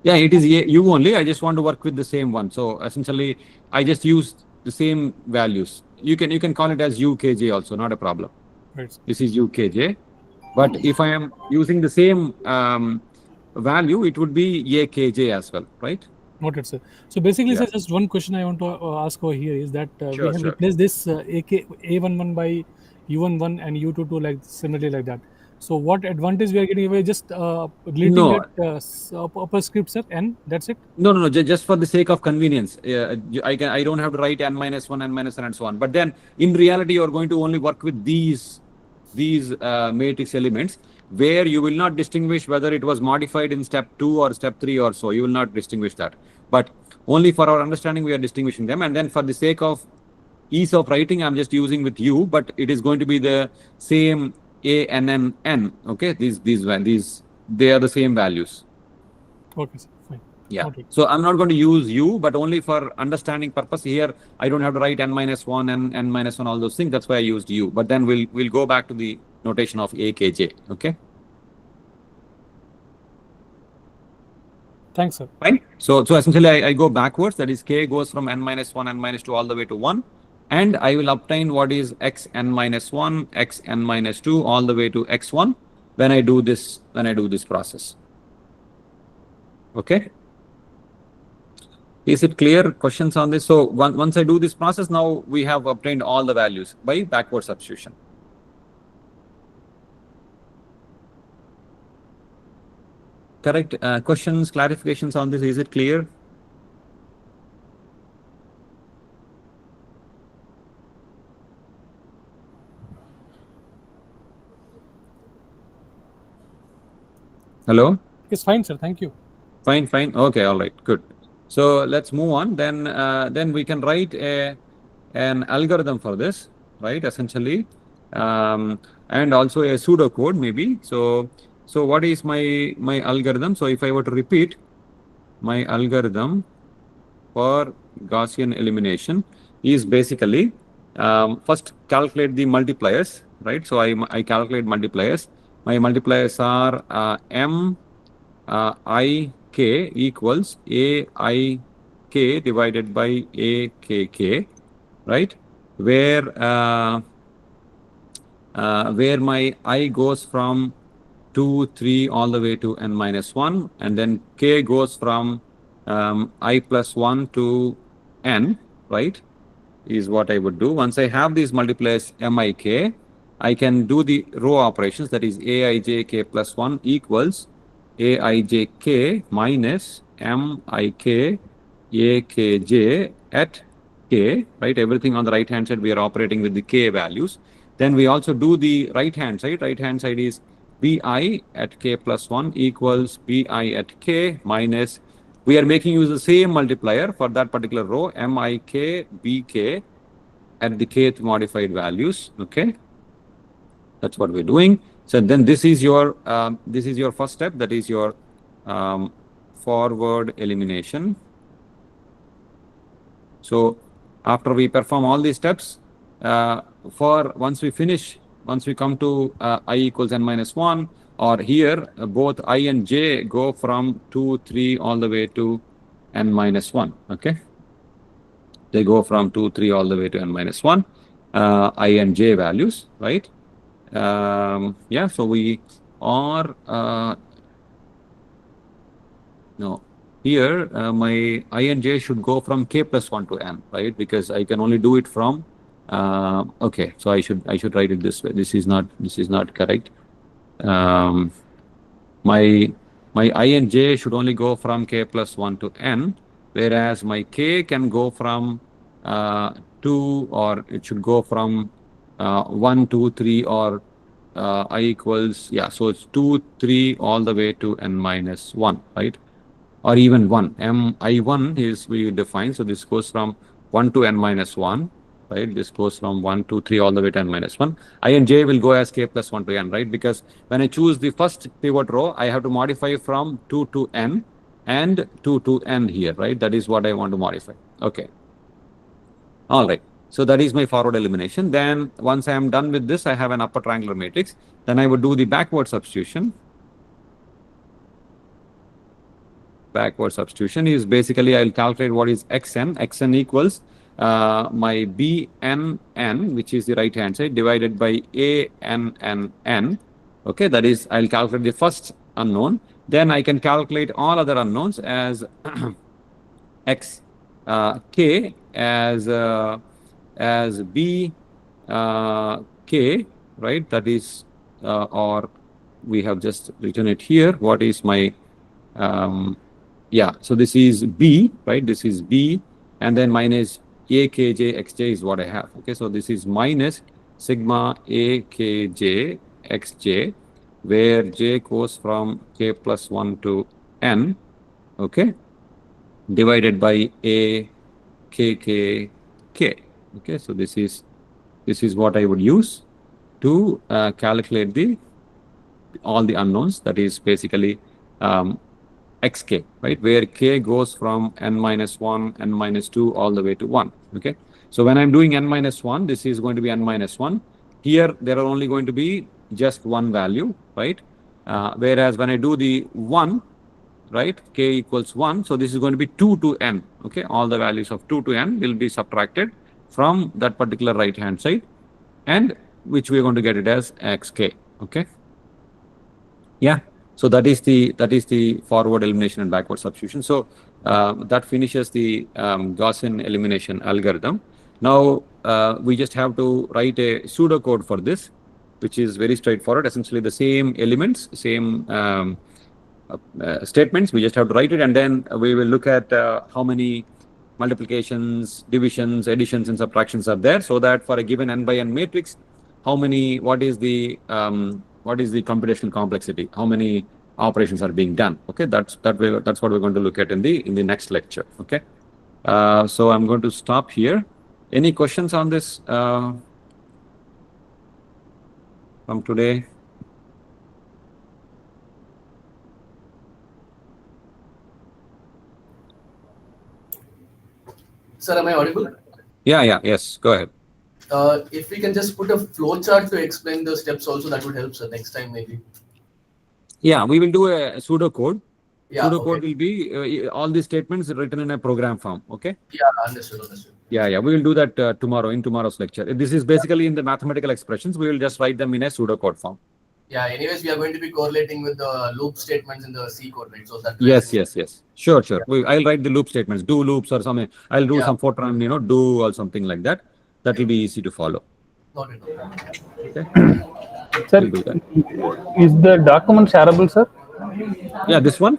Yeah, it is u only. I just want to work with the same one. So essentially, I just used the same values. You can call it as ukj also, not a problem. Right, sir. This is ukj. But if I am using the same value, it would be akj as well, right? Noted, sir. So basically, Yeah. sir, just one question I want to ask over here is that we Sure, have sure. replaced this A11 by U11 and U22 like similarly like that. So what advantage we are getting away? Just deleting No. that upper script, sir, and that's it. No. Just for the sake of convenience, I don't have to write n minus 1, n minus 1, and so on. But then in reality, you're going to only work with these matrix elements, where you will not distinguish whether it was modified in step 2 or step 3 or so. You will not distinguish that. But only for our understanding, we are distinguishing them. And then for the sake of ease of writing, I'm just using with U, but it is going to be the same A, N, N, N. Okay, these they are the same values. Okay, sir. Fine. Yeah. Noted. So I'm not going to use U, but only for understanding purpose. Here, I don't have to write n minus 1 and n minus 1, all those things. That's why I used U. But then we'll go back to the notation of AKJ. Okay. Thanks, sir. Fine. So essentially, I go backwards. That is, K goes from n minus 1, n minus 2, all the way to 1. And I will obtain what is x n minus 1, x n minus 2, all the way to x1 when I do this process. Okay. Is it clear? Questions on this? So once I do this process, now we have obtained all the values by backward substitution. Correct. Questions, clarifications on this? Is it clear? Hello? It's fine, sir. Thank you. Fine. Okay, all right, good. So let's move on. Then we can write an algorithm for this, right? Essentially, and also a pseudocode maybe. So what is my algorithm? So if I were to repeat my algorithm for Gaussian elimination is basically first calculate the multipliers, right? So I calculate multipliers. My multipliers are m I k equals a I k divided by a k k, right? Where my I goes from 2, 3 all the way to n minus 1, and then k goes from I plus 1 to n, right? Is what I would do. Once I have these multipliers mik, I can do the row operations, that is aij k plus 1 equals aijk minus mik akj at k, right? Everything on the right hand side, we are operating with the k values. Then we also do the right hand side. Right hand side is bi at k plus 1 equals bi at k minus, we are making use of the same multiplier for that particular row, mik bk at the kth modified values. Okay, that's what we're doing. So then this is your first step, that is your forward elimination. So after we perform all these steps, once we come to I equals n minus 1, or here both I and j go from 2, 3 all the way to n minus 1. Okay, they go from 2, 3 all the way to n minus 1, I and j values, right? Yeah, so we are no, here my I and j should go from k plus 1 to n, right? Because I can only do it from okay, so I should write it this way. This is not correct. My I and j should only go from k plus 1 to n, whereas my k can go from 2, or it should go from 1, 2, 3, or I equals, yeah, so it's 2, 3 all the way to n minus 1, right? Or even 1. I1 is we define, so this goes from 1 to n minus 1, right? This goes from 1, 2, 3 all the way to n minus 1. I and j will go as k plus 1 to n, right? Because when I choose the first pivot row, I have to modify from 2 to n and 2 to n here, right? That is what I want to modify. Okay. All right. So that is my forward elimination. Then once I am done with this, I have an upper triangular matrix. Then I would do the backward substitution. Backward substitution is basically I'll calculate what is xn. Xn equals my bnn, which is the right hand side, divided by annn. Okay, that is I'll calculate the first unknown. Then I can calculate all other unknowns as x k as b k, right? That is or we have just written it here. What is my yeah, so this is b, right? This is b, and then minus akj xj is what I have. Okay, so this is minus sigma akj xj, where j goes from k plus 1 to n, okay, divided by a k k k. Okay, so this is what I would use to calculate all the unknowns. That is basically xk, right, where k goes from n minus 1, n minus 2 all the way to 1. Okay, so when I'm doing n minus 1, this is going to be n minus 1. Here there are only going to be just one value, right? Whereas when I do the 1, right, k equals 1, so this is going to be 2 to n. Okay, all the values of 2 to n will be subtracted from that particular right hand side, and which we are going to get it as xk. Okay, yeah. So that is the forward elimination and backward substitution. So that finishes the Gaussian elimination algorithm. Now we just have to write a pseudocode for this, which is very straightforward. Essentially the same elements, same statements. We just have to write it, and then we will look at how many multiplications, divisions, additions, and subtractions are there, so that for a given n by n matrix, what is the computational complexity, how many operations are being done. Okay, that's what we're going to look at in the next lecture. Okay, so I'm going to stop here. Any questions on this from today? Sir, am I audible? Yes, go ahead. If we can just put a flow chart to explain the steps also, that would help, sir, next time maybe. Yeah, we will do a pseudocode. Yeah, Pseudocode okay. will be all these statements written in a program form. Okay. Yeah, understood. Yeah, we will do that tomorrow in tomorrow's lecture. This is basically in the mathematical expressions. We will just write them in a pseudocode form. Yeah, anyways, we are going to be correlating with the loop statements in the C code, right? So that Yes. Sure. Yeah. I'll write the loop statements, do loops or something. I'll do some Fortran, do or something like that. That will be easy to follow. Noted. Okay. Sir, We'll do that. is the document shareable, sir? Yeah, this one.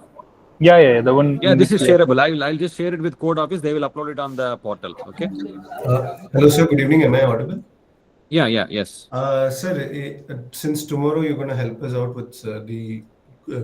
Yeah, the one. Yeah, this is shareable. I'll just share it with Code Office. They will upload it on the portal. Okay. Hello, sir. Good evening. Am I audible? Yes. Sir, since tomorrow you're going to help us out with the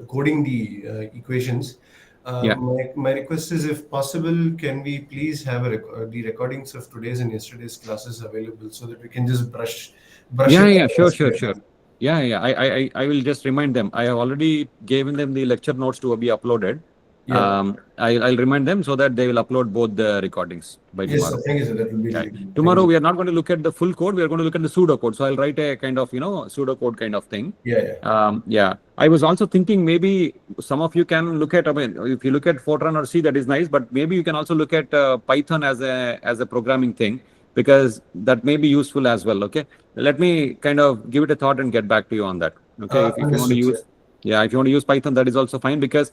coding the equations, my request is, if possible, can we please have the recordings of today's and yesterday's classes available so that we can just brush it? Sure. Yeah. I will just remind them. I have already given them the lecture notes to be uploaded. Yeah. I'll remind them so that they will upload both the recordings by tomorrow. Yes, sir. Thank you, sir. That will be really good. Tomorrow we are not going to look at the full code. We are going to look at the pseudocode. So I'll write a kind of pseudocode kind of thing. Yeah. I was also thinking maybe some of you can look at. I mean, if you look at Fortran or C, that is nice. But maybe you can also look at Python as a programming thing, because that may be useful as well. Okay. Let me kind of give it a thought and get back to you on that. Okay. If you want to use. Yeah, if you want to use Python, that is also fine, because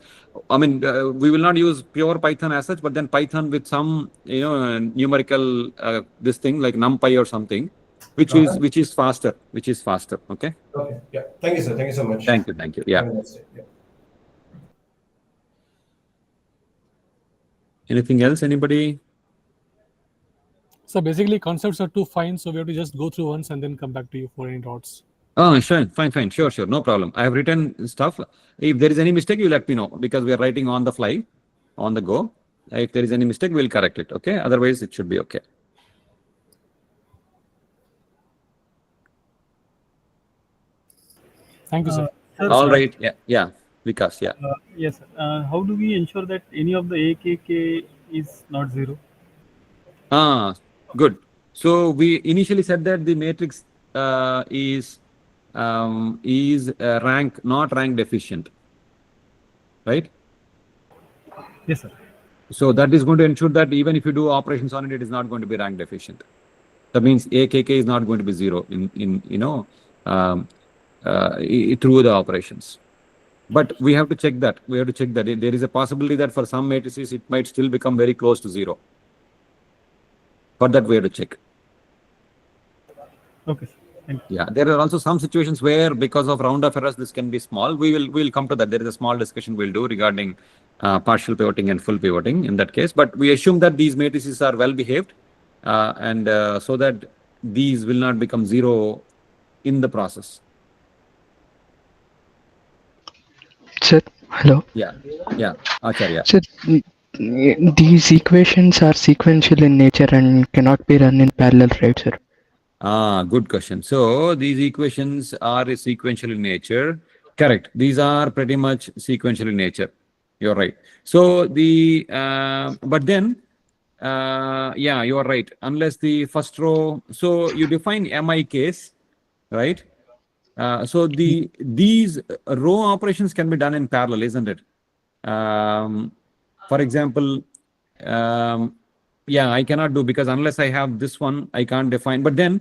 I mean we will not use pure Python as such, but then Python with some numerical this thing like NumPy or something, which is faster, Okay. Okay. Yeah. Thank you, sir. Thank you so much. Thank you. Yeah. Have a nice day. Yeah. Anything else? Anybody? So basically, concepts are too fine, so we have to just go through once and then come back to you for any doubts. Oh, sure. Fine. Sure. No problem. I have written stuff. If there is any mistake, you let me know, because we are writing on the fly, on the go. If there is any mistake, we'll correct it. Okay. Otherwise, it should be okay. Thank you, sir. All right. Yeah. Vikas. Yeah. Yes, sir. How do we ensure that any of the AKK is not 0? Good. So we initially said that the matrix is not rank deficient, right? Yes, sir. So that is going to ensure that even if you do operations on it, it is not going to be rank deficient. That means AKK is not going to be 0 through the operations. But we have to check that. There is a possibility that for some matrices it might still become very close to 0. For that, we have to check. Okay, sir. Thank you. Yeah, there are also some situations where, because of round-off errors, this can be small. We'll come to that. There is a small discussion we'll do regarding partial pivoting and full pivoting in that case. But we assume that these matrices are well behaved, and so that these will not become 0 in the process. Sir, hello. Yeah, Acharya. Sir, these equations are sequential in nature and cannot be run in parallel, right, sir? Good question. So these equations are sequential in nature. Correct. These are pretty much sequential in nature. You're right. So but then, yeah, you are right. Unless the first row, so you define MI case, right? So these row operations can be done in parallel, isn't it? For example, yeah, I cannot do, because unless I have this one, I can't define. But then,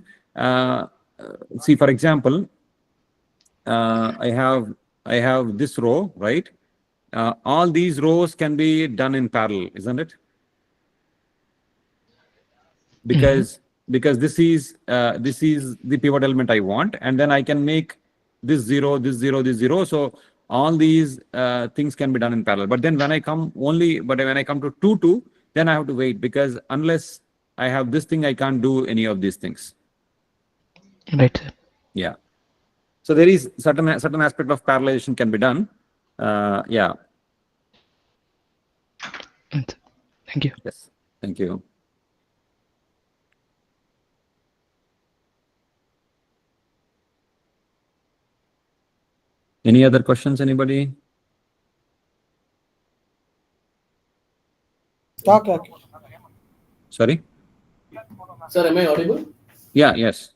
see, for example, I have this row, right? All these rows can be done in parallel, isn't it? Because this is the pivot element I want, and then I can make this 0, this 0, this 0. So all these things can be done in parallel. But then when I come to 2, 2, then I have to wait, because unless I have this thing, I can't do any of these things. Right, sir. Yeah. So there is certain aspect of parallelization can be done. Yeah. Thank you. Yes. Thank you. Any other questions, anybody? Sorry? Sir, am I audible? Yeah, yes.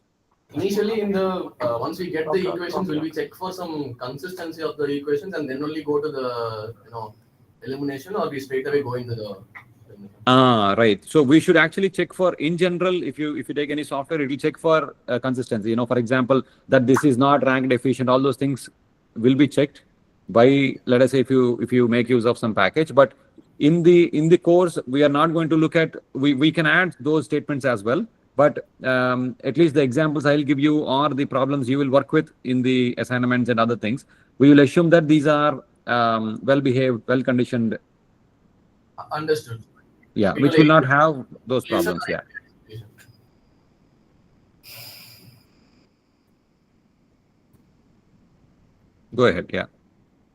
Initially, in the once we get the equations, will we check for some consistency of the equations and then only go to the elimination, or we straight away go into the elimination? Right. So we should actually check for, in general, if you take any software, it will check for consistency. For example, that this is not rank deficient. All those things will be checked by, let us say, if you make use of some package. But in the course, we are not going to look at, we can add those statements as well. But at least the examples I'll give you, or the problems you will work with in the assignments and other things, we will assume that these are well-behaved, well-conditioned. Understood. Yeah, which will not have those problems. Yeah. Go ahead. Yeah.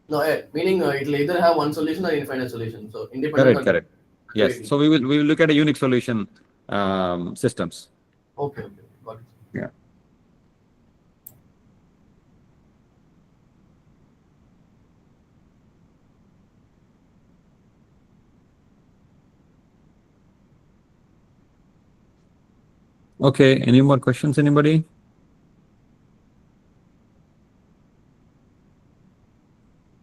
No, meaning it'll either have one solution or infinite solution. So independent. Correct. Yes. So we will look at a unique solution systems. Okay. Got it. Yeah. Okay. Any more questions, anybody?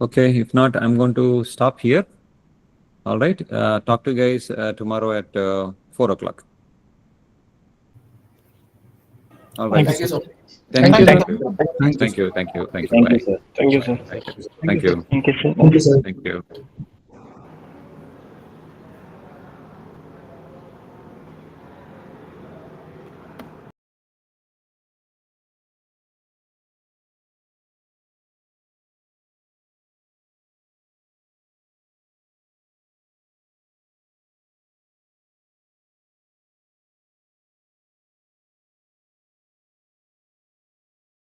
Okay. If not, I'm going to stop here. All right. Talk to you guys tomorrow at 4 o'clock. All right. Thank you so much. Thank you. Thank Thank you. Thank you. Thank you. Thank you. Thank you. Thank you, Bye. sir. Thank you, sir. Thank you. Thank you, sir. Thank you.